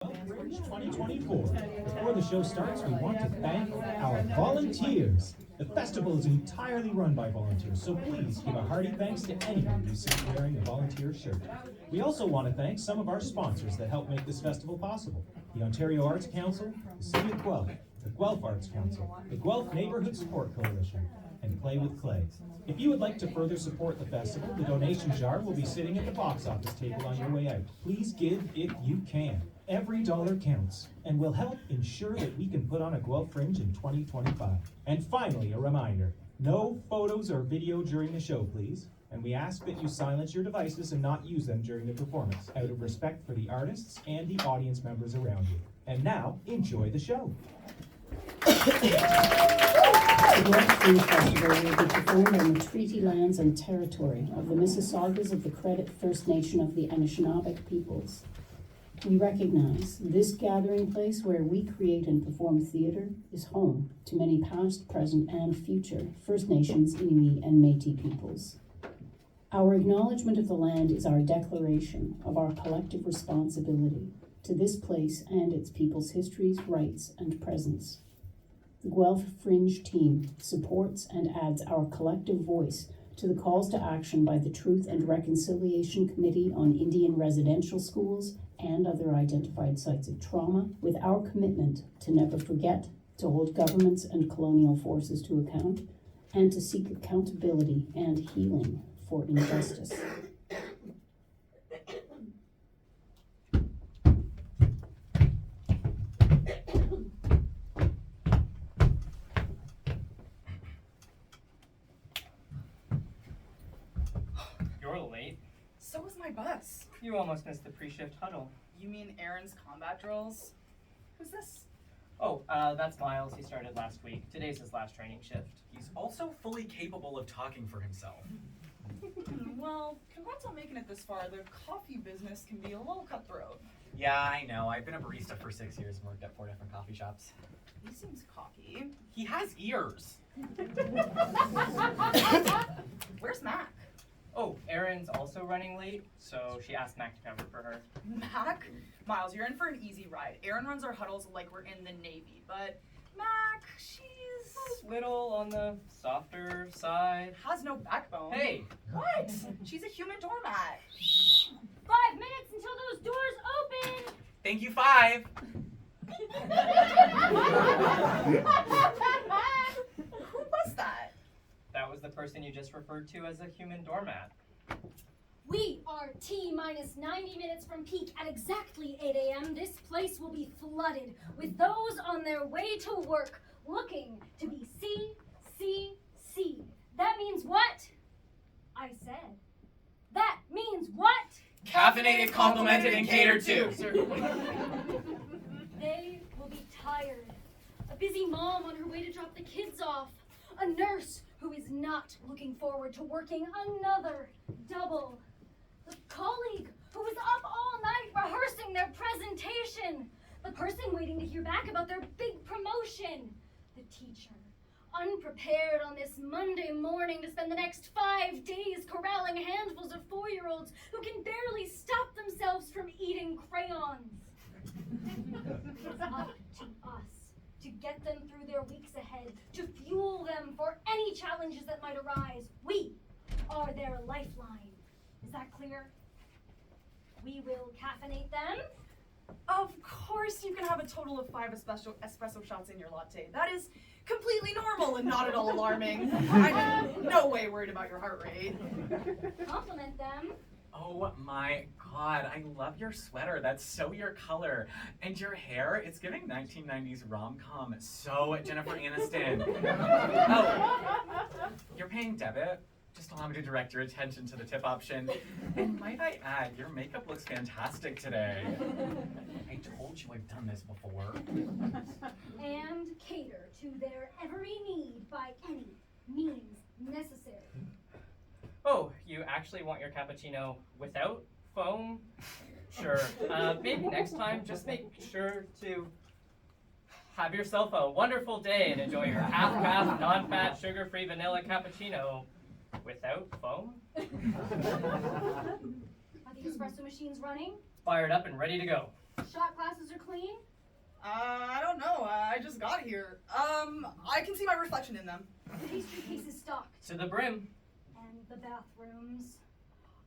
Fringe 2024. Before the show starts, we want to thank our volunteers. The festival is entirely run by volunteers, so please give a hearty thanks to anyone you see wearing a volunteer shirt. We also want to thank some of our sponsors that help make this festival possible. The Ontario Arts Council, the City of Guelph, the Guelph Arts Council, the Guelph Neighbourhood Support Coalition, and Play with Clay. If you would like to further support the festival, the donation jar will be sitting at the box office table on your way out. Please give if you can. Every dollar counts and will help ensure that we can put on a Guelph Fringe in 2025. And finally, a reminder, no photos or video during the show, please. And we ask that you silence your devices and not use them during the performance, out of respect for the artists and the audience members around you. And now, enjoy the show. The Guelph Fringe Festival will be performed on the treaty lands and territory of the Mississaugas of the Credit First Nation of the Anishinaabeg peoples. We recognize this gathering place where we create and perform theatre is home to many past, present, and future First Nations, Inuit, and Métis peoples. Our acknowledgement of the land is our declaration of our collective responsibility to this place and its people's histories, rights, and presence. The Guelph Fringe team supports and adds our collective voice to the calls to action by the Truth and Reconciliation Committee on Indian Residential Schools and other identified sites of trauma, with our commitment to never forget, to hold governments and colonial forces to account, and to seek accountability and healing for injustice. You're late. So was my bus. You almost missed the pre-shift huddle. You mean Aaron's combat drills? Who's this? Oh, that's Miles. He started last week. Today's his last training shift. He's also fully capable of talking for himself. Well, congrats on making it this far. The coffee business can be a little cutthroat. Yeah, I know. I've been a barista for 6 years and worked at 4 different coffee shops. He seems cocky. He has ears. Where's Mac? Oh, Erin's also running late, so she asked Mac to cover for her. Mac? Miles, you're in for an easy ride. Aaron runs our huddles like we're in the Navy, but Mac, she's... Little on the softer side. has no backbone. Hey! What? She's a human doormat. 5 minutes until those doors open! Thank you, 5. Who was that? That was the person you just referred to as a human doormat. We are T-minus 90 minutes from peak at exactly 8 a.m. This place will be flooded with those on their way to work looking to be C. That means what? I said. That means what? Caffeinated, complimented, and catered to. They will be tired. A busy mom on her way to drop the kids off. A nurse who is not looking forward to working another double. The colleague who was up all night rehearsing their presentation. The person waiting to hear back about their big promotion. The teacher, unprepared on this Monday morning to spend the next 5 days corralling handfuls of 4-year-olds who can barely stop themselves from eating crayons. It's up to us to get them through their weeks ahead, to fuel them for any challenges that might arise. We are their lifeline. Is that clear? We will caffeinate them. Of course you can have a total of 5 espresso shots in your latte. That is completely normal and not at all alarming. I'm no way worried about your heart rate. Compliment them. Oh my god, I love your sweater. That's so your color. And your hair, it's giving 1990s rom-com. So Jennifer Aniston. Oh, you're paying debit? Just allow me to direct your attention to the tip option. And might I add, your makeup looks fantastic today. I told you I've done this before. And cater to their every need by any means necessary. Oh, you actually want your cappuccino without foam? Sure. Maybe next time, just make sure to have yourself a wonderful day and enjoy your half-caf, non-fat, sugar-free vanilla cappuccino without foam. Are the espresso machines running? Fired up and ready to go. Shot glasses are clean? I don't know. I just got here. I can see my reflection in them. The pastry case is stocked. To the brim. And the bathrooms,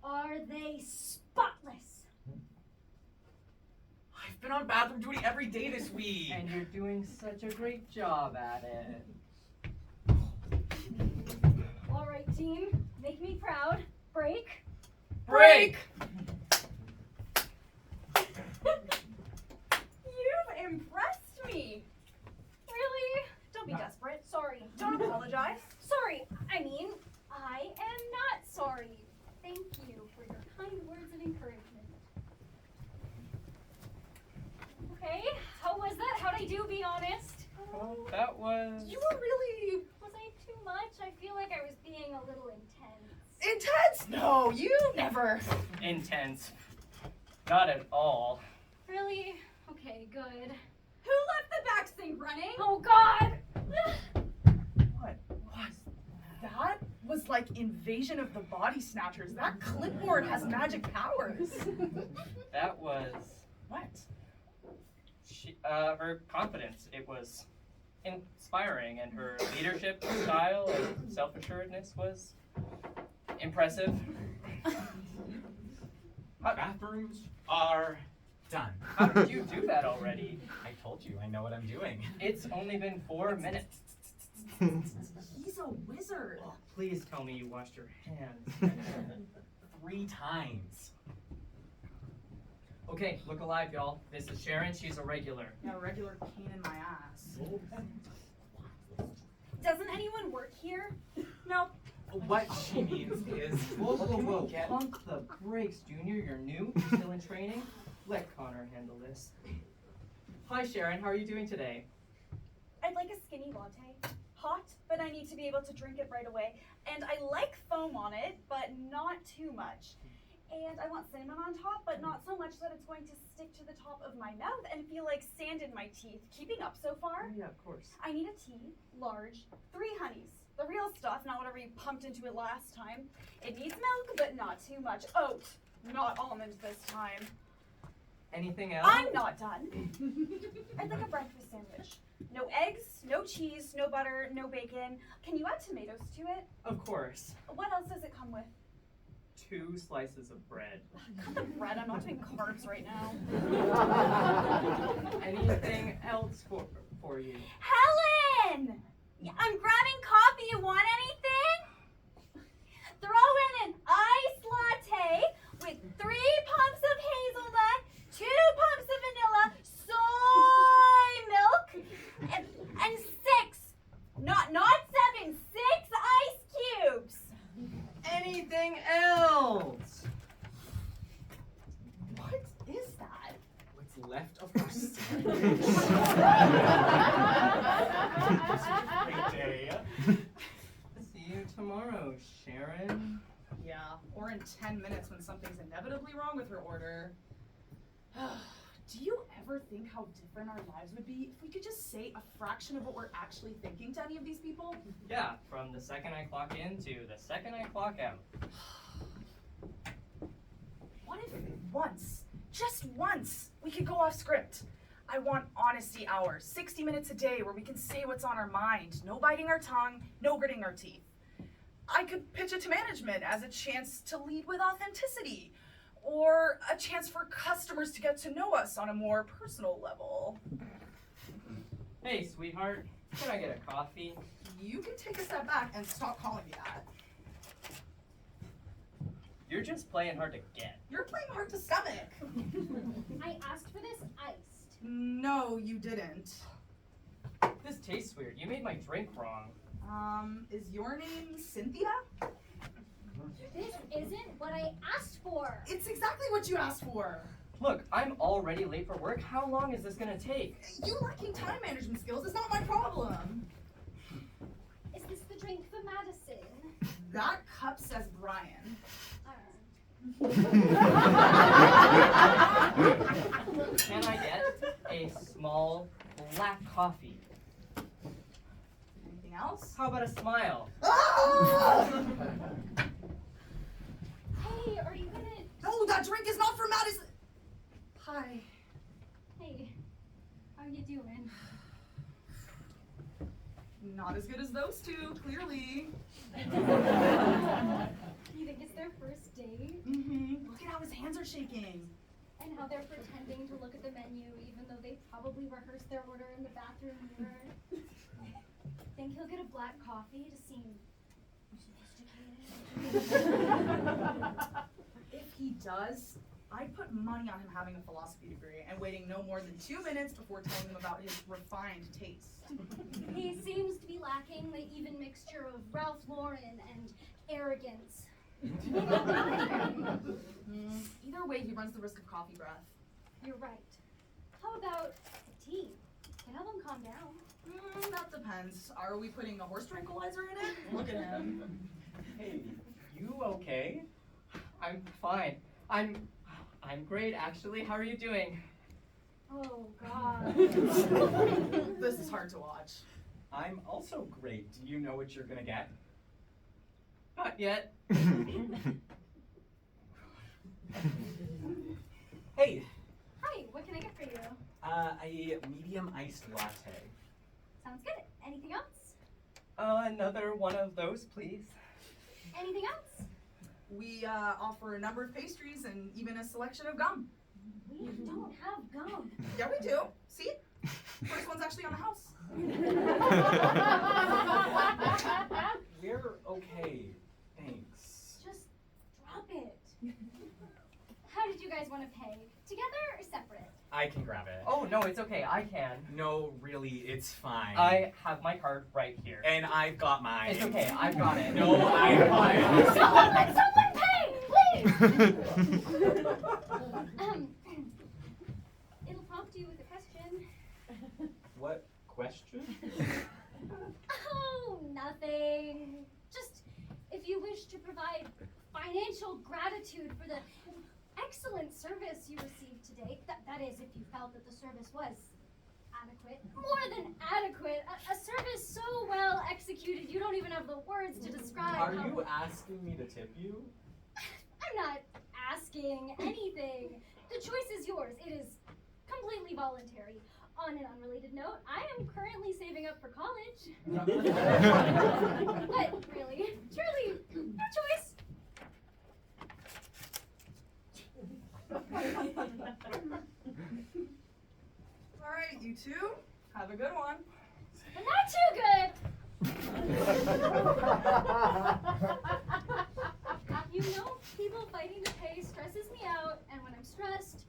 are they spotless? I've been on bathroom duty every day this week. And you're doing such a great job at it. All right, team, make me proud. Break. Break! You've impressed me. Really? Don't be desperate. Sorry. Don't apologize. Sorry. I mean, I am not sorry. Thank you for your kind words of encouragement. Okay, how was that? How'd I do, be honest? Well, that was... You were really Was I too much? I feel like I was being a little intense. intense. No, you never. intense. Not at all. Really? Okay, good. Who left the back sink running? Oh, God! What was That was like Invasion of the Body Snatchers. That clipboard has magic powers. that? Was What? her confidence. It was inspiring, and her leadership style and self-assuredness was impressive. Bathrooms are done. How did you do that already? I told you, I know what I'm doing. It's only been 4 minutes. He's a wizard. Please tell me you washed your hands. 3 times. Okay, look alive, y'all. This is Sharon. She's a regular. Yeah, regular pain in my ass. Doesn't anyone work here? No. What she means is, Whoa, what whoa, can we whoa. get? Pump the brakes, Junior. You're new. You're still in training. Let Connor handle this. Hi, Sharon. How are you doing today? I'd like a skinny latte. Hot, but I need to be able to drink it right away. And I like foam on it, but not too much. And I want cinnamon on top, but not so much that it's going to stick to the top of my mouth and feel like sand in my teeth. Keeping up so far? Yeah, of course. I need a tea, large, 3 honeys. The real stuff, not whatever you pumped into it last time. It needs milk, but not too much. Oat, not almond this time. Anything else? I'm not done. I'd like a breakfast sandwich. No eggs, no cheese, no butter, no bacon. Can you add tomatoes to it? Of course. What else does it come with? 2 slices of bread. Cut the bread, I'm not doing carbs right now. Anything else for you? Helen! I'm grabbing coffee. You want anything? Throw in an iced latte with 3 pumps of hazelnut, 2 pumps of vanilla, soy milk, and 6, not 7, 6 ice cubes. Anything else? What is that? What's left of her Great day. See you tomorrow, Sharon. Yeah, or in 10 minutes when something's inevitably wrong with her order. Do you ever think how different our lives would be if we could just say a fraction of what we're actually thinking to any of these people? Yeah, from the second I clock in to the second I clock out. What if once, just once, we could go off script? I want honesty hours, 60 minutes a day where we can say what's on our mind. No biting our tongue, no gritting our teeth. I could pitch it to management as a chance to lead with authenticity, or a chance for customers to get to know us on a more personal level. Hey, sweetheart. Can I get a coffee? You can take a step back and stop calling me that. You're just playing hard to get. You're playing hard to stomach. I asked for this iced. No, you didn't. This tastes weird. You made my drink wrong. Is your name Cynthia? This isn't what I asked for. It's exactly what you asked for. Look, I'm already late for work. How long is this gonna take? You lacking time management skills is not my problem. Is this the drink for Madison? That cup says Brian. Can I get a small black coffee? Anything else? How about a smile? Ah! Hey, are you gonna... No, that drink is not for Madison. Hi. you doing? Not as good as those two, clearly. You think it's their first date? Mm-hmm. Look at how his hands are shaking. And how they're pretending to look at the menu even though they probably rehearsed their order in the bathroom mirror. Think he'll get a black coffee to seem sophisticated? If he does, I'd put money on him having a philosophy degree and waiting no more than 2 minutes before telling him about his refined taste. He seems to be lacking the even mixture of Ralph Lauren and arrogance. Either way, he runs the risk of coffee breath. You're right. How about tea? Can help him calm down. That depends. Are we putting a horse tranquilizer in it? Look at him. Hey, you okay? I'm fine. I'm great, actually. How are you doing? Oh, God. This is hard to watch. I'm also great. Do you know what you're gonna get? Not yet. Hey, Hi, what can I get for you? a medium iced latte. Sounds good. Anything else? Another one of those, please. Anything else? We offer a number of pastries and even a selection of gum. We don't have gum. Yeah, we do. See? First one's actually on the house. We're okay. Thanks. Just drop it. How did you guys want to pay? Together or separate? I can grab it. Oh, no, it's okay. I can. No, really, it's fine. I have my card right here. And I've got mine. It's okay. I've got it. No, I've got it. Someone pay, please! It'll prompt you with a question. What question? Oh, nothing. Just if you wish to provide financial gratitude for the excellent service you received today, that is, if you felt that the service was adequate, more than adequate, a service so well executed you don't even have the words to describe Are how... you asking me to tip you? I'm not asking anything. The choice is yours. It is completely voluntary. On an unrelated note, I am currently saving up for college. But really, truly, your choice. All right, you two, have a good one. But not too good. You know, people fighting to pay stresses me out, and when I'm stressed,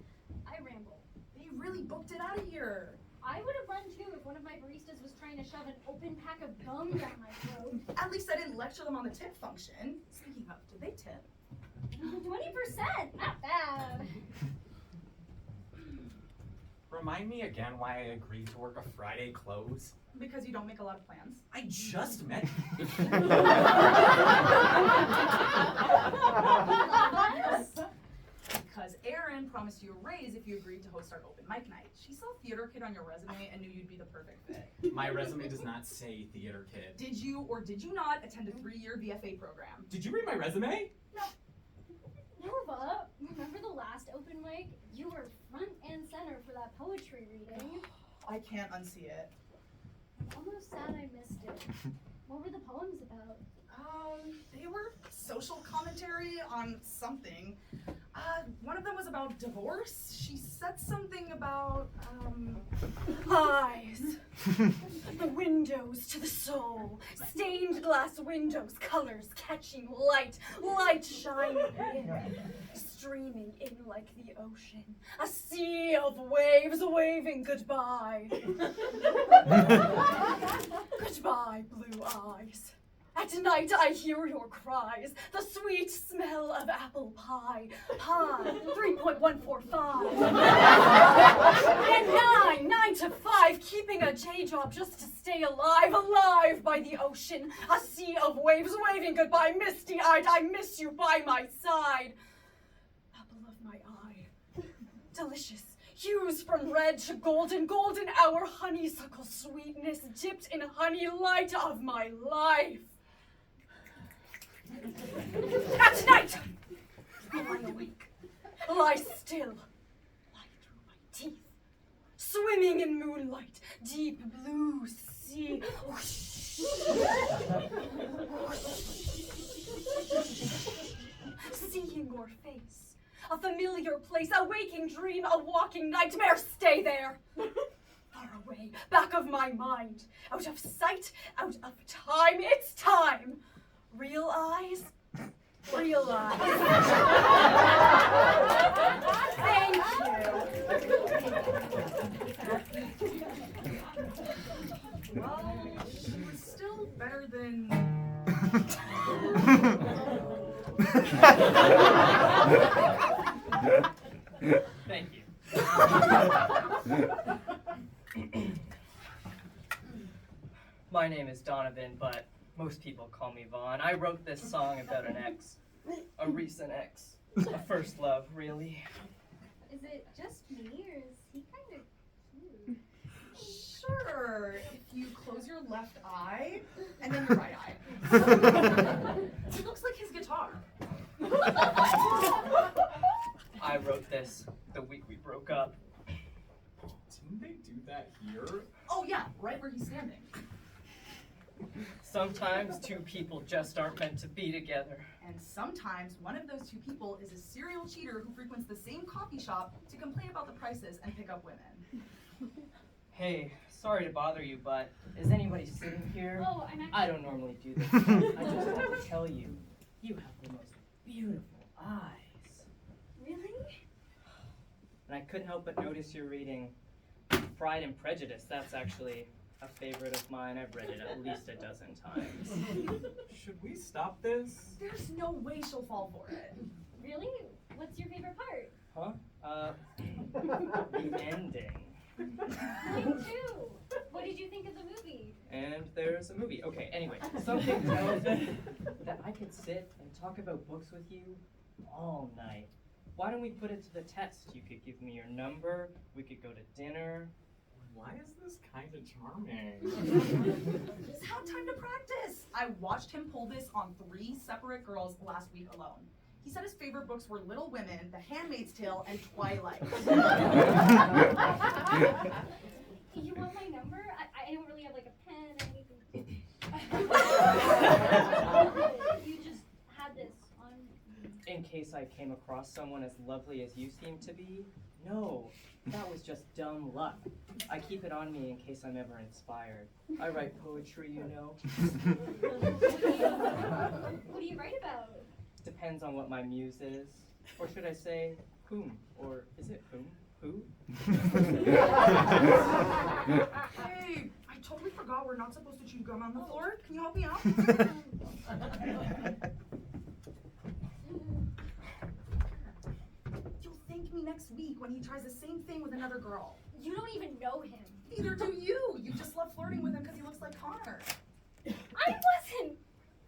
I ramble. They really booked it out of here. I would have run too if one of my baristas was trying to shove an open pack of gum down my throat. At least I didn't lecture them on the tip function. Speaking of, did they tip? 20%, not bad. Remind me again why I agreed to work a Friday close. Because you don't make a lot of plans. I just met you. Because Erin promised you a raise if you agreed to host our open mic night. She saw theater kid on your resume and knew you'd be the perfect fit. My resume does not say theater kid. Did you or did you not attend a 3-year VFA program? Did you read my resume? Nova, remember the last open mic? You were front and center for that poetry reading. I can't unsee it. I'm almost sad I missed it. What were the poems about? They were social commentary on something. One of them was about divorce. She said something about, eyes. The windows to the soul. Stained glass windows, colors catching light, light shining in. Streaming in like the ocean. A sea of waves waving goodbye. Goodbye, blue eyes. At night I hear your cries, the sweet smell of apple pie. Pie, 3.145. And 9 to 5, keeping a day job just to stay alive, alive by the ocean. A sea of waves waving goodbye, misty-eyed, I miss you by my side. Apple of my eye, delicious. Hues from red to golden, golden hour, honeysuckle sweetness dipped in honey, light of my life. At night, lie awake, lie still, lie through my teeth, swimming in moonlight, deep blue sea. Seeing your face, a familiar place, a waking dream, a walking nightmare, stay there. Far away, back of my mind, out of sight, out of time, it's time. Real eyes, real eyes. Thank you. Well, she was still better than. Thank you. My name is Donovan, but most people call me Vaughn. I wrote this song about an ex. A recent ex. A first love, really. Is it just me, or is he kind of cute? Sure, if you close your left eye and then your right eye. It looks like his guitar. I wrote this the week we broke up. Didn't they do that here? Oh yeah, right where he's standing. Sometimes two people just aren't meant to be together. And sometimes one of those two people is a serial cheater who frequents the same coffee shop to complain about the prices and pick up women. Hey, sorry to bother you, but is anybody sitting here? Oh, I'm actually. I don't normally do this. I just have to tell you, you have the most beautiful eyes. Really? And I couldn't help but notice you're reading Pride and Prejudice. That's actually a favorite of mine. I've read it at least a dozen times. Should we stop this? There's no way she'll fall for it. Really? What's your favorite part? Huh? The ending. Mine too. What did you think of the movie? And there's a movie. Okay, anyway, something tells me that I could sit and talk about books with you all night. Why don't we put it to the test? You could give me your number, we could go to dinner. Why is this kind of charming? He's had time to practice. I watched him pull this on 3 separate girls last week alone. He said his favorite books were Little Women, The Handmaid's Tale, and Twilight. You want my number? I don't really have like a pen or anything. You just had this on. In case I came across someone as lovely as you seem to be? No, that was just dumb luck. I keep it on me in case I'm ever inspired. I write poetry, you know. What do you write about? Depends on what my muse is. Or should I say, whom? Or is it whom? Who? Hey, I totally forgot we're not supposed to chew gum on the floor. Can you help me out? You'll thank me next week when he tries the same thing with another girl. You don't even know him. Neither do you. You just love flirting with him because he looks like Connor. I wasn't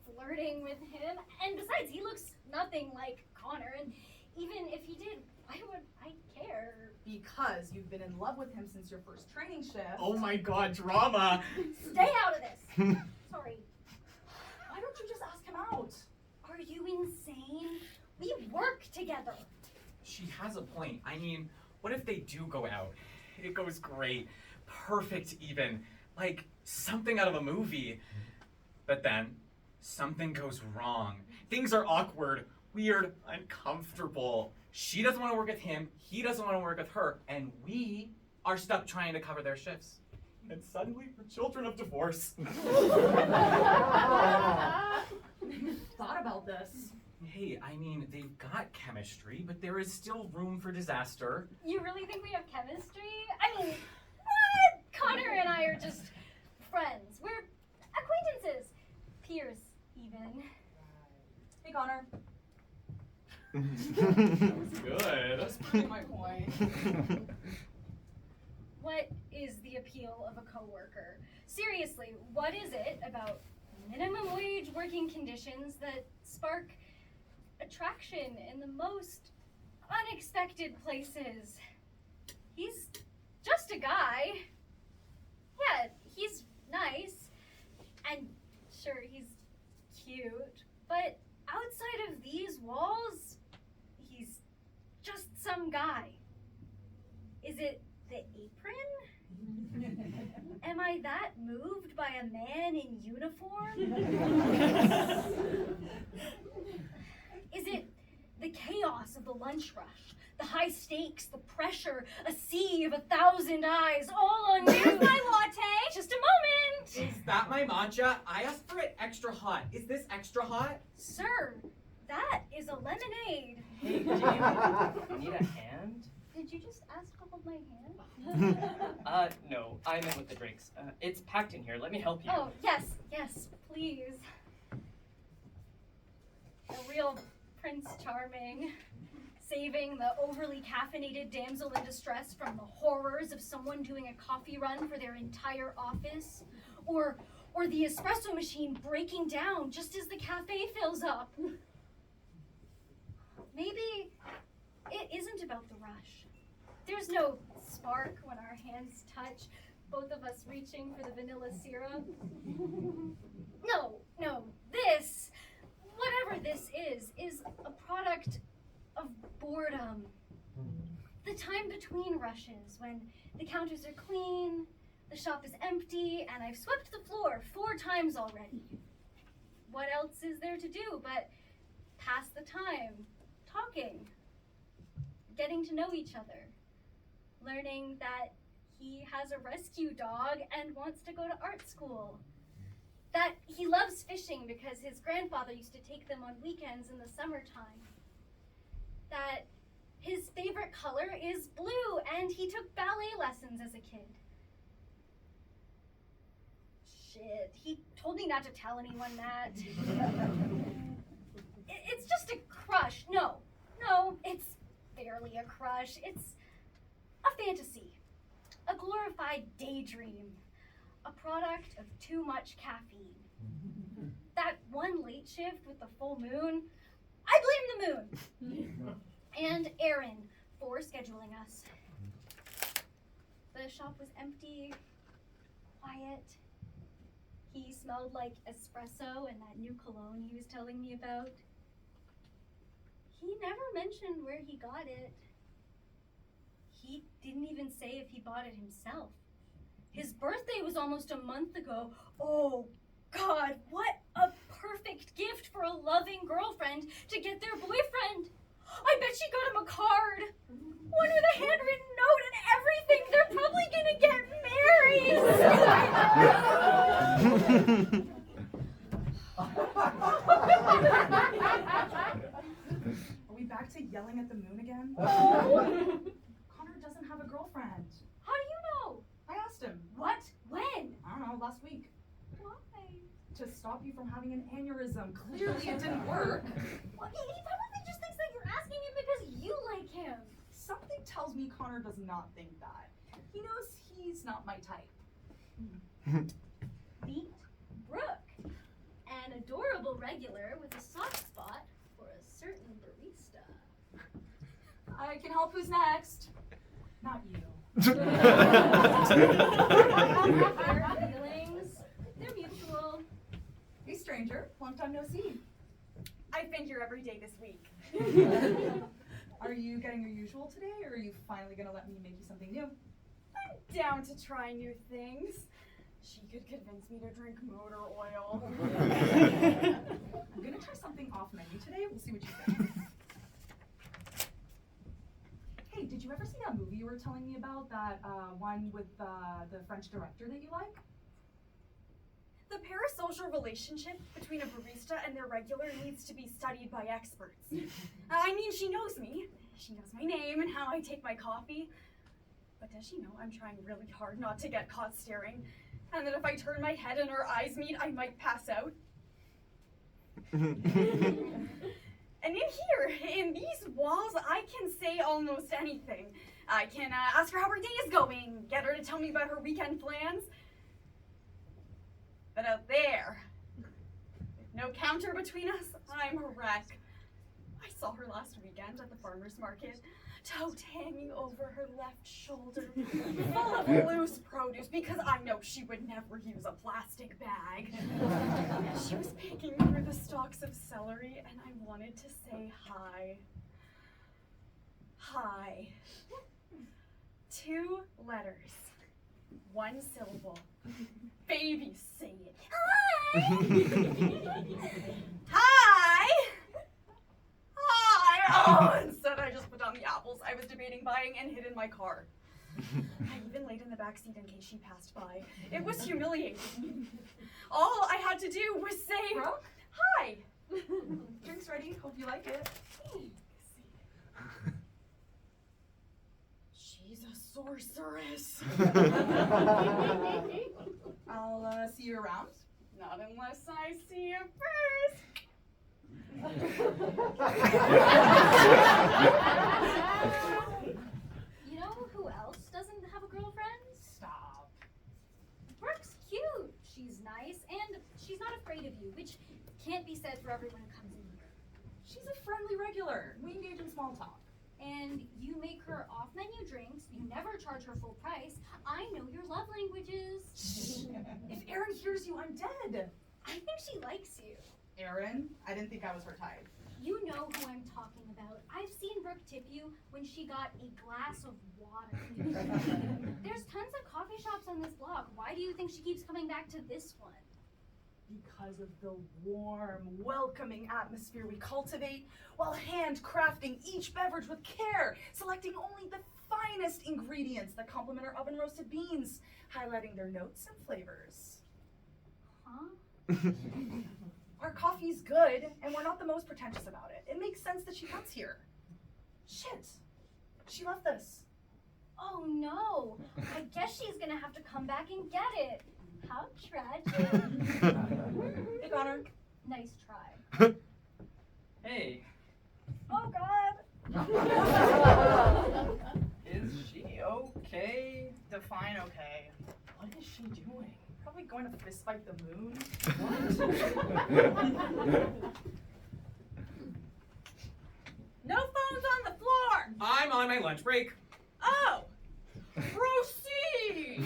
flirting with him. And besides, he looks nothing like Connor. And even if he did, why would I care? Because you've been in love with him since your first training shift. Oh my god, drama! Stay out of this. Sorry. Why don't you just ask him out? Are you insane? We work together. She has a point. I mean, what if they do go out? It goes great. Perfect even. Like something out of a movie. But then, something goes wrong. Things are awkward, weird, uncomfortable. She doesn't want to work with him, he doesn't want to work with her, and we are stuck trying to cover their shifts. And suddenly, we're children of divorce. Thought about this. Hey, I mean, they've got chemistry, but there is still room for disaster. You really think we have chemistry? I mean, what? Connor and I are just friends. We're acquaintances. Peers, even. Hey, Connor. That was good. That's pretty my point. What is the appeal of a coworker? Seriously, what is it about minimum wage working conditions that spark attraction in the most unexpected places? He's just a guy. Yeah, he's nice. And sure, he's cute. But outside of these walls, he's just some guy. Is it the apron? I that moved by a man in uniform? Is it the chaos of the lunch rush, the high stakes, the pressure, a sea of 1,000 eyes, all on you? Here's my latte. Just a moment! Is that my matcha? I asked for it extra hot. Is this extra hot? Sir, that is a lemonade. Hey, do you need a hand? Did you just ask to hold my hand? No, I meant with the drinks. It's packed in here. Let me help you. Oh, yes, please. A real Prince Charming. Saving the overly caffeinated damsel in distress from the horrors of someone doing a coffee run for their entire office. Or the espresso machine breaking down just as the cafe fills up. Maybe it isn't about the rush. There's no spark when our hands touch, both of us reaching for the vanilla syrup. No, this, whatever this is a product of boredom. The time between rushes, when the counters are clean, the shop is empty, and I've swept the floor 4 times already. What else is there to do but pass the time, talking, getting to know each other, learning that he has a rescue dog and wants to go to art school, that he loves fishing because his grandfather used to take them on weekends in the summertime, that his favorite color is blue and he took ballet lessons as a kid. Shit, he told me not to tell anyone that. It's just a crush. No, it's barely a crush. It's a fantasy, a glorified daydream, a product of too much caffeine. That one late shift with the full moon, I blame the moon. And Aaron for scheduling us. The shop was empty, quiet. He smelled like espresso and that new cologne he was telling me about. He never mentioned where he got it. He didn't even say if he bought it himself. His birthday was almost a month ago. Oh, God, what a perfect gift for a loving girlfriend to get their boyfriend. I bet she got him a card. One with a handwritten note and everything. They're probably gonna get married. Are we back to yelling at the moon again? Oh. Connor doesn't have a girlfriend. How do you know? I asked him. What? When? I don't know, last week. Why? To stop you from having an aneurysm. Clearly it didn't work. Well, he probably just thinks that you're asking him because you like him. Something tells me Connor does not think that. He knows he's not my type. Meet Brooke, an adorable regular with a soft spot for a certain barista. I can help. Who's next? Not you. Our feelings, they're mutual. Hey stranger, long time no see. I've been here every day this week. Are you getting your usual today, or are you finally gonna let me make you something new? I'm down to try new things. She could convince me to drink motor oil. I'm gonna try something off menu today. We'll see what you think. Hey, did you ever see that movie you were telling me about? That one with the French director that you like? The parasocial relationship between a barista and their regular needs to be studied by experts. I mean, she knows me. She knows my name and how I take my coffee. But does she know I'm trying really hard not to get caught staring? And that if I turn my head and our eyes meet, I might pass out? And in here, in these walls, I can say almost anything. I can ask her how her day is going, get her to tell me about her weekend plans. But out there, with no counter between us, I'm a wreck. I saw her last weekend at the farmer's market, tote hanging over her left shoulder, full of loose produce, because I know she would never use a plastic bag. She was picking through the stalks of celery, and I wanted to say hi. Hi. 2 letters. One syllable. Baby, say it. Hi! Hi! Hi! Oh, instead I just put down the apples I was debating buying and hid in my car. I even laid in the back seat in case she passed by. It was humiliating. All I had to do was say, Brooke? hi! Drink's ready. Hope you like it. She's a sorceress. I'll see you around. Not unless I see you first. You know who else doesn't have a girlfriend? Stop. Brooke's cute. She's nice, and she's not afraid of you, which can't be said for everyone who comes in here. She's a friendly regular. We engage in small talk. And you make her off-menu drinks. You never charge her full price. I know your love languages. If Erin hears you, I'm dead. I think she likes you. Erin? I didn't think I was her type. You know who I'm talking about. I've seen Brooke tip you when she got a glass of water. There's tons of coffee shops on this block. Why do you think she keeps coming back to this one? Because of the warm, welcoming atmosphere we cultivate while handcrafting each beverage with care, selecting only the finest ingredients that complement our oven roasted beans, highlighting their notes and flavors. Huh? Our coffee's good, and we're not the most pretentious about it. It makes sense that she comes here. Shit, she left this. Oh no! I guess she's gonna have to come back and get it. How tragic. Hey, Connor. Nice try. Hey, Oh God. is she okay? Define okay. What is she doing? Probably going to fist fight the moon. No phones on the floor. I'm on my lunch break. Oh. Proceed.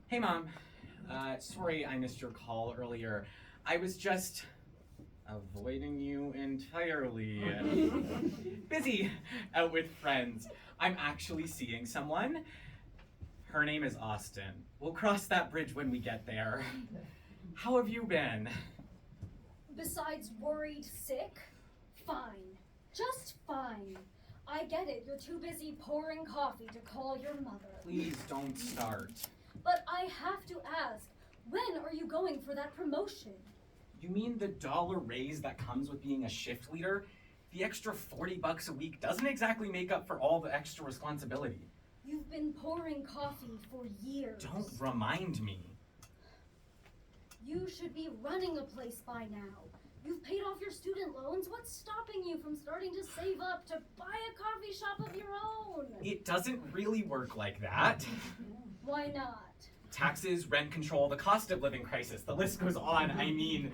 Hey, Mom. Sorry I missed your call earlier. I was just avoiding you entirely. Busy out with friends. I'm actually seeing someone. Her name is Austin. We'll cross that bridge when we get there. How have you been? Besides worried sick? Fine. Just fine. I get it, you're too busy pouring coffee to call your mother. Please don't start. But I have to ask, when are you going for that promotion? You mean the dollar raise that comes with being a shift leader? The extra $40 a week doesn't exactly make up for all the extra responsibility. You've been pouring coffee for years. Don't remind me. You should be running a place by now. You've paid off your student loans. What's stopping you from starting to save up to buy a coffee shop of your own? It doesn't really work like that. Why not? Taxes, rent control, the cost of living crisis, the list goes on. I mean,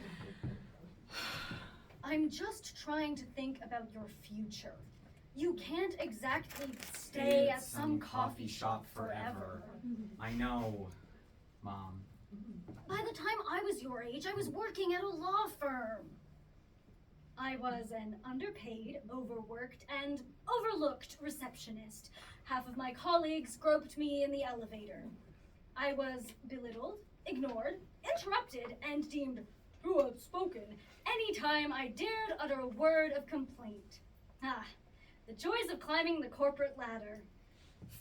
I'm just trying to think about your future. You can't exactly stay at some coffee shop forever. I know, Mom. By the time I was your age, I was working at a law firm. I was an underpaid, overworked, and overlooked receptionist. Half of my colleagues groped me in the elevator. I was belittled, ignored, interrupted, and deemed too outspoken anytime I dared utter a word of complaint. Ah, the joys of climbing the corporate ladder.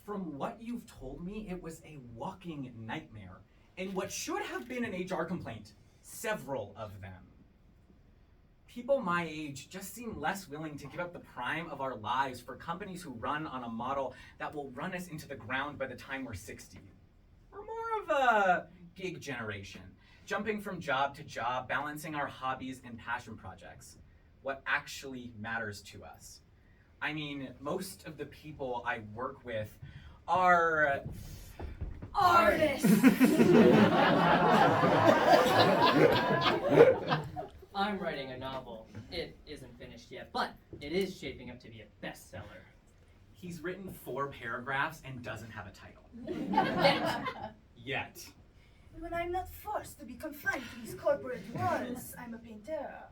From what you've told me, it was a walking nightmare. And what should have been an HR complaint, several of them. People my age just seem less willing to give up the prime of our lives for companies who run on a model that will run us into the ground by the time we're 60. We're more of a gig generation, jumping from job to job, balancing our hobbies and passion projects. What actually matters to us. I mean, most of the people I work with are Artists! I'm writing a novel. It isn't finished yet, but it is shaping up to be a bestseller. He's written 4 paragraphs and doesn't have a title. Yet. When I'm not forced to be confined to these corporate walls, I'm a painter.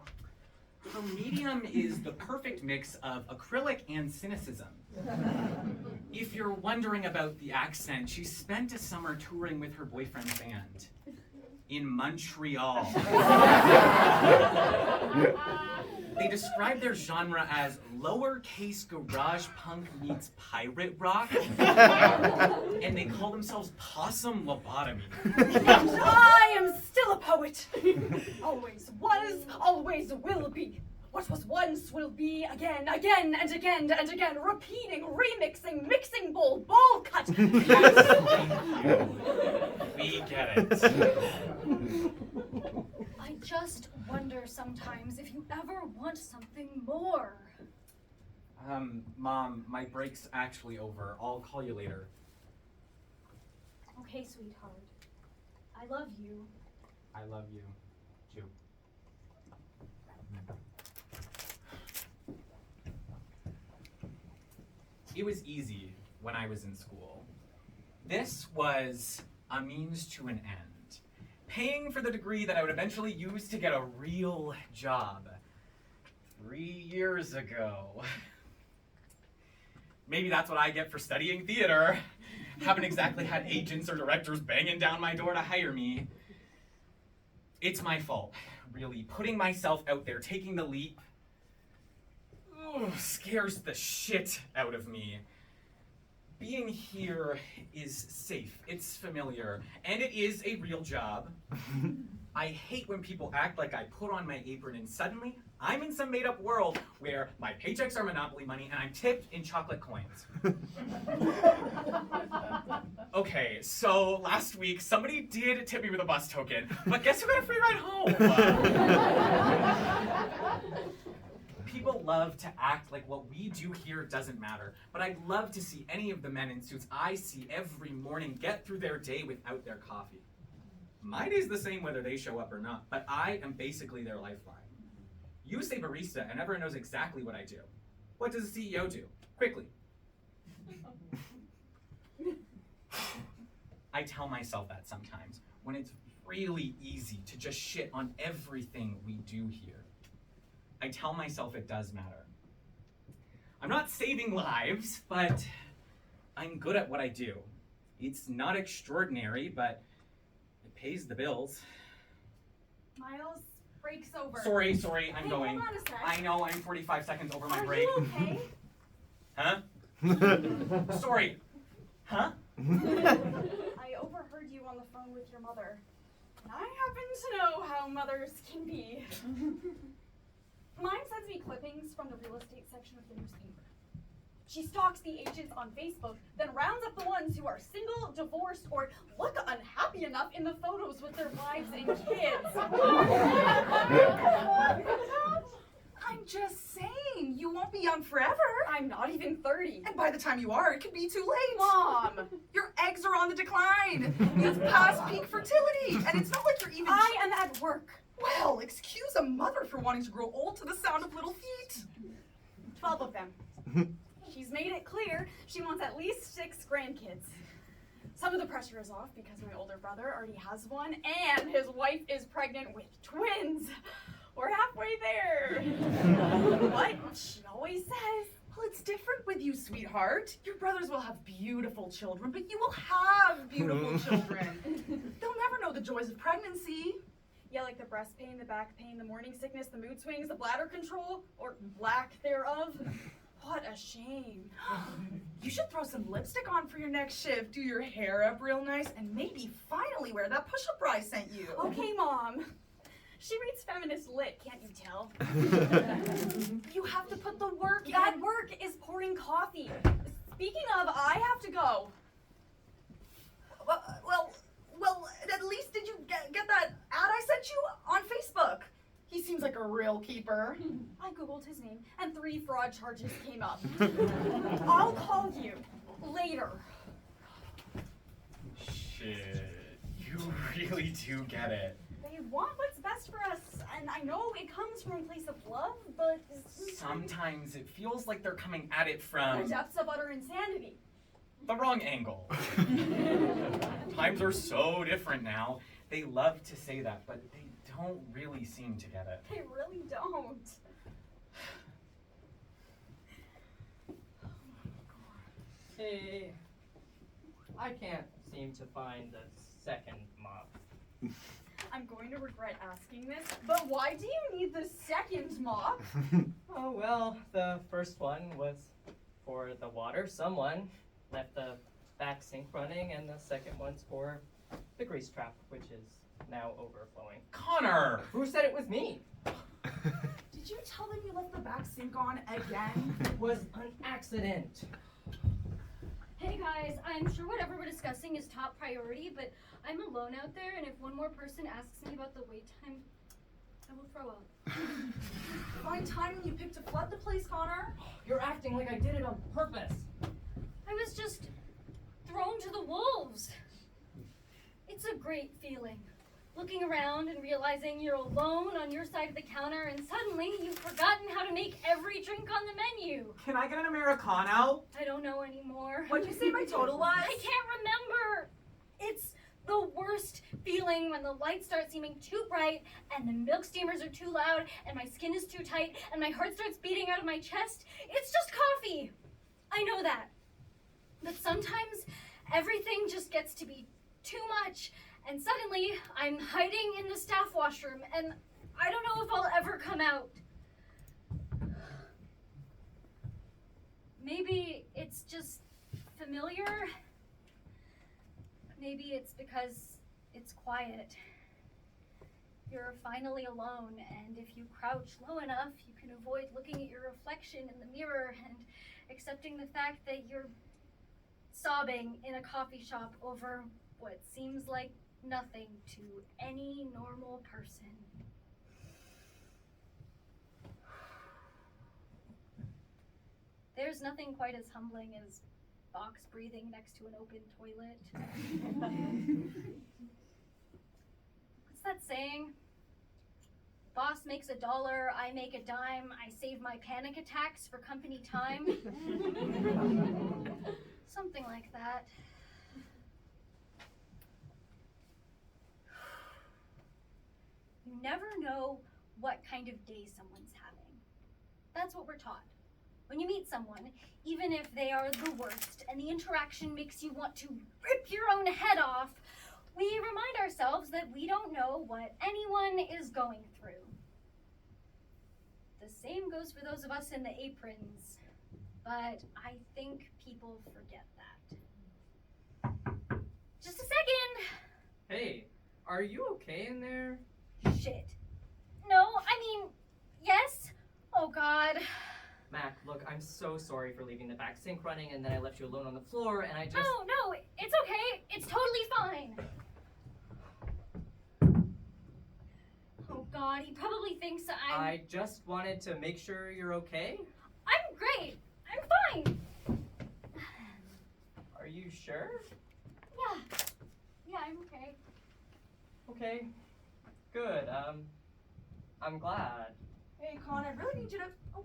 Her medium is the perfect mix of acrylic and cynicism. If you're wondering about the accent, she spent a summer touring with her boyfriend's band in Montreal. They describe their genre as lowercase garage punk meets pirate rock, and they call themselves Possum Lobotomy. I am still a poet. Always was, always will be. What was once will be again, again, and again, and again, repeating, remixing, mixing bowl, bowl cut. We get it. I just wonder sometimes if you ever want something more. Mom, my break's actually over. I'll call you later. Okay, sweetheart. I love you. I love you, too. It was easy when I was in school. This was a means to an end. Paying for the degree that I would eventually use to get a real job. 3 years ago. Maybe that's what I get for studying theater. Haven't exactly had agents or directors banging down my door to hire me. It's my fault, really. Putting myself out there, taking the leap, scares the shit out of me. Being here is safe, it's familiar, and it is a real job. I hate when people act like I put on my apron and suddenly I'm in some made-up world where my paychecks are Monopoly money and I'm tipped in chocolate coins. Okay, so last week somebody did tip me with a bus token, but guess who got a free ride home? People love to act like what we do here doesn't matter, but I'd love to see any of the men in suits I see every morning get through their day without their coffee. My day's the same whether they show up or not, but I am basically their lifeline. You say barista and everyone knows exactly what I do. What does the CEO do? Quickly. I tell myself that sometimes, when it's really easy to just shit on everything we do here. I tell myself it does matter. I'm not saving lives, but I'm good at what I do. It's not extraordinary, but it pays the bills. Miles, break's over. Sorry, I'm Hey, going. hold on a sec. I know I'm 45 seconds over my Are break. you okay? Huh? Sorry. Huh? I overheard you on the phone with your mother. And I happen to know how mothers can be. Mine sends me clippings from the real estate section of the newspaper. She stalks the agents on Facebook, then rounds up the ones who are single, divorced, or look unhappy enough in the photos with their wives and kids. I'm just saying, you won't be young forever. I'm not even 30. And by the time you are, it could be too late. Mom, Your eggs are on the decline. You've passed peak fertility. And it's not like you're even... I am at work. Well, excuse a mother for wanting to grow old to the sound of little feet. 12 of them. She's made it clear she wants at least 6 grandkids. Some of the pressure is off because my older brother already has one, and his wife is pregnant with twins. We're halfway there. But she always says, Well, it's different with you, sweetheart. Your brothers will have beautiful children, but you will have beautiful children. They'll never know the joys of pregnancy. yeah, like the breast pain, the back pain, the morning sickness, the mood swings, the bladder control, or lack thereof. What a shame. You should throw some lipstick on for your next shift, do your hair up real nice, and maybe finally wear that push-up bra I sent you. Okay, Mom. She reads feminist lit, can't you tell? You have to put the work in. That work is pouring coffee. Speaking of, I have to go. Well, at least did you get that ad I sent you on Facebook? He seems like a real keeper. I googled his name and 3 fraud charges came up. I'll call you later. Shit. You really do get it. They want what's best for us, and I know it comes from a place of love, but Sometimes it feels like they're coming at it the from depths of utter insanity. the wrong angle. Times are so different now. They love to say that, but they don't really seem to get it. They really don't. Hey, I can't seem to find the second mop. I'm going to regret asking this, but why do you need the second mop? Oh, well, the first one was for the water. Someone left the back sink running, and the second one's for the grease trap, which is now overflowing. Connor! Who said it was me? Did you tell them you left the back sink on again? It was an accident. Hey guys, I'm sure whatever we're discussing is top priority, but I'm alone out there, and if one more person asks me about the wait time, I will throw up. Fine timing you picked to flood the place, Connor. You're acting like I did it on purpose. I was just thrown to the wolves. It's a great feeling. Looking around and realizing you're alone on your side of the counter, and suddenly you've forgotten how to make every drink on the menu. Can I get an Americano? I don't know anymore. What'd you say my total was? I can't remember. It's the worst feeling when the lights start seeming too bright and the milk steamers are too loud and my skin is too tight and my heart starts beating out of my chest. It's just coffee. I know that. But sometimes everything just gets to be too much, and suddenly I'm hiding in the staff washroom and I don't know if I'll ever come out. Maybe it's just familiar. Maybe it's because it's quiet. You're finally alone, and if you crouch low enough, you can avoid looking at your reflection in the mirror and accepting the fact that you're sobbing in a coffee shop over what seems like nothing to any normal person. There's nothing quite as humbling as box breathing next to an open toilet. What's that saying? Boss makes $1, I make a dime, I save my panic attacks for company time. Something like that. You never know what kind of day someone's having. That's what we're taught. When you meet someone, even if they are the worst and the interaction makes you want to rip your own head off, we remind ourselves that we don't know what anyone is going through. The same goes for those of us in the aprons, but I think people forget that. Just a second! Hey, are you okay in there? Shit. No, I mean, yes. Oh God. Mac, look, I'm so sorry for leaving the back sink running and then I left you alone on the floor and I just... No, it's okay. It's totally fine. Oh God, he probably thinks I just wanted to make sure you're okay. I'm great. I'm fine. Are you sure? Yeah, I'm okay. Okay, good. I'm glad. Hey, Con, I really need you to. Oh,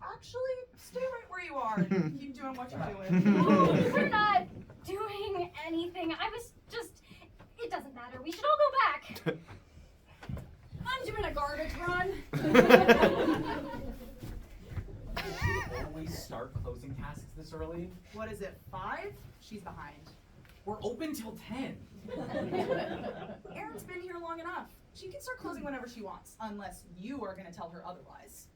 actually, stay right where you are and keep doing what you're doing. Oh, we're not doing anything. I was just. It doesn't matter. We should all go back. I'm doing a garbage run. Always start closing tasks this early? What is it, 5? She's behind. We're open till 10. Erin's been here long enough. She can start closing whenever she wants, unless you are going to tell her otherwise.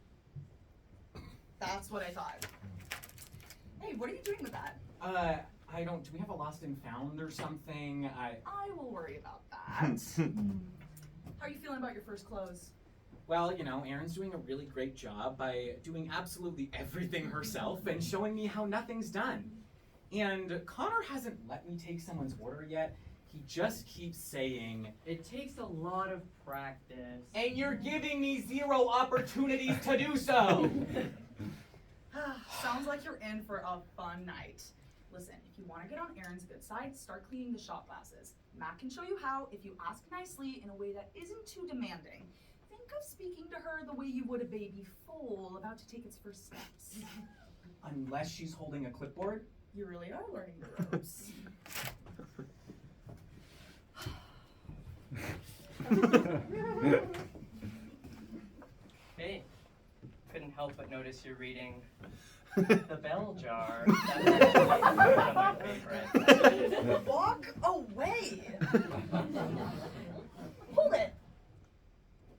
That's what I thought. Hey, what are you doing with that? I don't, do we have a lost and found or something? I will worry about that. How are you feeling about your first close? Well, you know, Erin's doing a really great job by doing absolutely everything herself and showing me how nothing's done. And Connor hasn't let me take someoe's order yet. He just keeps saying, It takes a lot of practice. and you're giving me 0 opportunities to do so. Sounds like you're in for a fun night. Listen, if you want to get on Erin's good side, start cleaning the shot glasses. Matt can show you how if you ask nicely in a way that isn't too demanding. Think of speaking to her the way you would a baby foal about to take its first steps. Unless she's holding a clipboard. You really are learning the ropes. Hey, couldn't help but notice you're reading The Bell Jar. That's actually one of my favorites. Walk away! Hold it!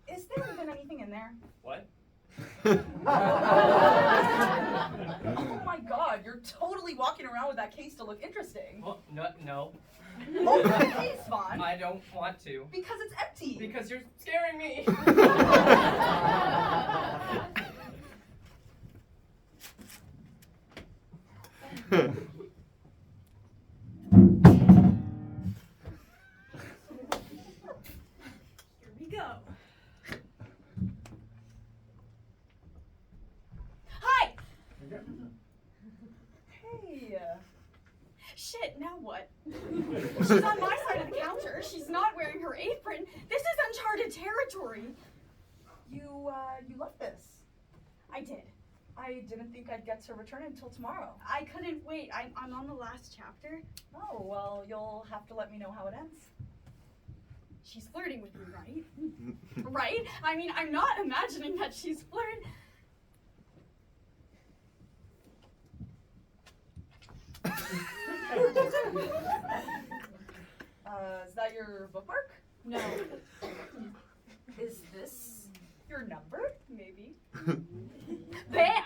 Is there even anything in there? What? Oh my god, you're totally walking around with that case to look interesting. Well, no. Hold the case, Vaughn! I don't want to. Because it's empty! Because you're scaring me. Here we go. Hi! Hey, Shit, now what? She's on my side of the counter. She's not wearing her apron. This is uncharted territory. you left this. I did. I didn't think I'd get to return it until tomorrow. I couldn't wait. I'm on the last chapter. Oh, well, you'll have to let me know how it ends. She's flirting with me, right? Right? I mean, I'm not imagining that she's flirting. Is that your bookmark? No. Is this your number? Maybe. Bam!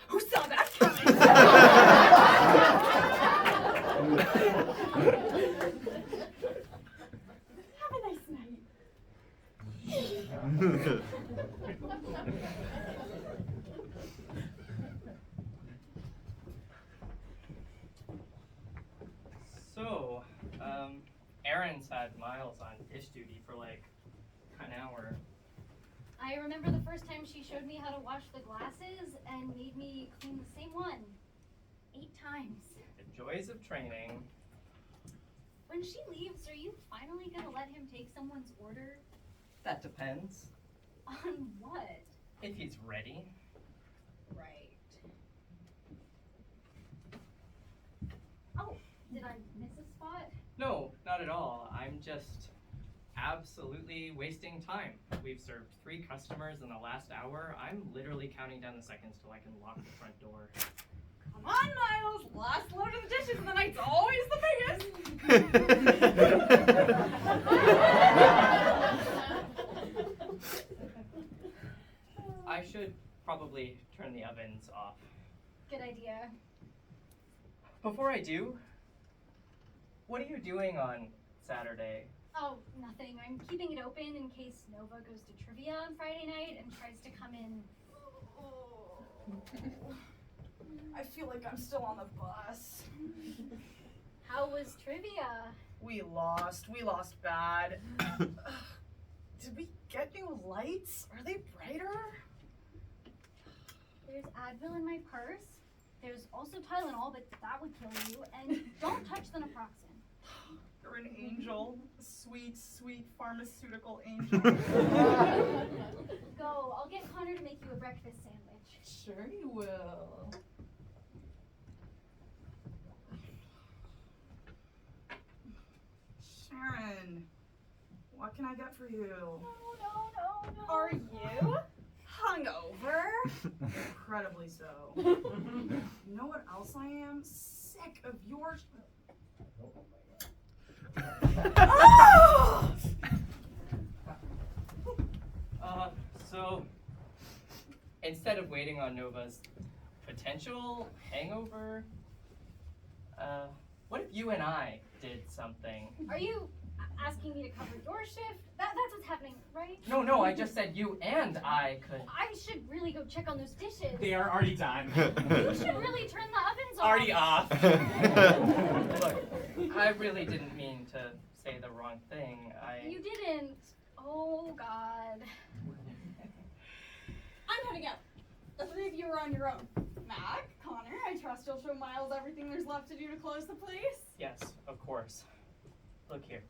Who saw that coming? Have a nice night. So, Aaron's had Miles on dish duty for like an hour. I remember the first time she showed me how to wash the glasses and made me clean the same one 8 times. The joys of training. When she leaves, are you finally gonna let him take someone's order? That depends. On what? If he's ready. Right. Oh, did I miss a spot? No, not at all. I'm just absolutely wasting time. We've served 3 customers in the last hour. I'm literally counting down the seconds till I can lock the front door. Come on, Miles. Last load of the dishes of the night's always the biggest. I should probably turn the ovens off. Good idea. Before I do, what are you doing on Saturday? Oh, nothing. I'm keeping it open in case Nova goes to trivia on Friday night and tries to come in. I feel like I'm still on the bus. How was trivia? We lost bad. Did we get new lights? Are they brighter? There's Advil in my purse. There's also Tylenol, but that would kill you. And don't touch the naproxen. You're an angel. A sweet, sweet pharmaceutical angel. Go. I'll get Connor to make you a breakfast sandwich. Sure you will. Sharon, what can I get for you? No. Are you hungover? Incredibly so. You know what else I am? Sick of your... Ah! So instead of waiting on Nova's potential hangover, what if you and I did something? Are you asking me to cover your shift? That's what's happening, right? No, I just said you and I could. I should really go check on those dishes. They are already done. You should really turn the ovens off. Already off. Look, I really didn't mean to say the wrong thing. You didn't. Oh, God. I'm heading out. The 3 of you are on your own. Mac, Connor, I trust you'll show Miles everything there's left to do to close the place. Yes, of course. Look here.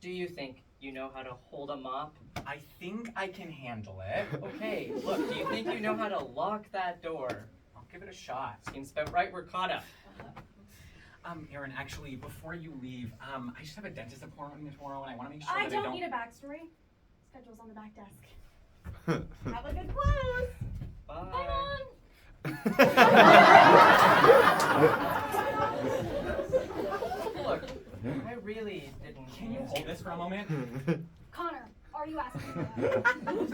Do you think you know how to hold a mop? I think I can handle it. Okay, look, do you think you know how to lock that door? I'll give it a shot. Seems about right, we're caught up. Aaron, actually, before you leave, I just have a dentist appointment tomorrow, and I want to make sure I that don't need a backstory. Schedule's on the back desk. Have a good close. Bye. Look, I really didn't. Can you hold this for a moment? Connor, are you asking me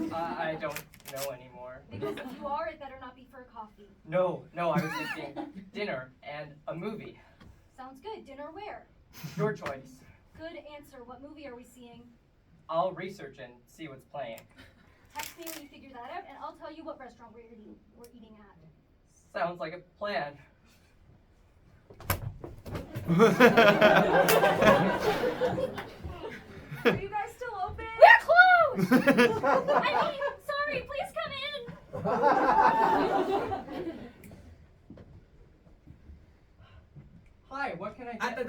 that? I don't know anymore. Because if you are, it better not be for a coffee. No, I was thinking dinner and a movie. Sounds good. Dinner where? Your choice. Good answer. What movie are we seeing? I'll research and see what's playing. Text me when you figure that out, and I'll tell you what restaurant we're eating at. Sounds like a plan. Are you guys still open? We're closed! I mean, sorry, please come in! Hi, what can I Ah, get?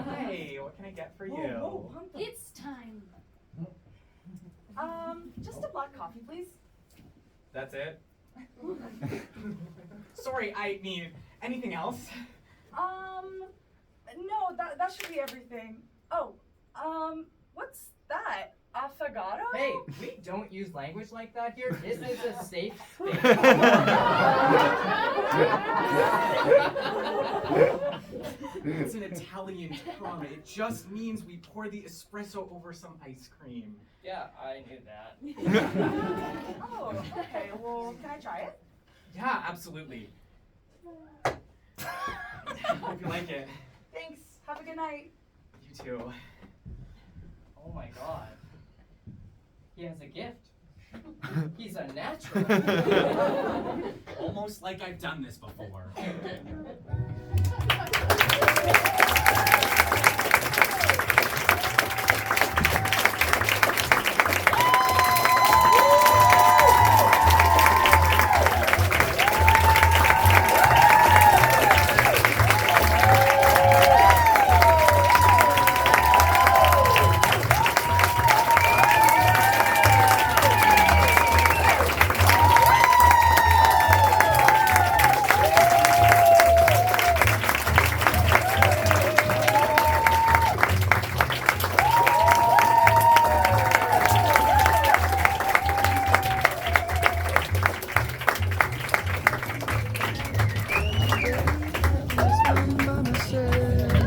Hi, what can I get for you? Whoa, pump them. It's time. Just a black coffee, please. That's it? Sorry, I mean, anything else? No, that should be everything. Oh, what's that? Affogato? Hey, we don't use language like that here. This is a safe space. It's an Italian term. It just means we pour the espresso over some ice cream. Yeah, I knew that. Oh, okay. Well, can I try it? Yeah, absolutely. Hope you like it. Thanks. Have a good night. You too. Oh my god. He has a gift. He's a natural. Almost like I've done this before.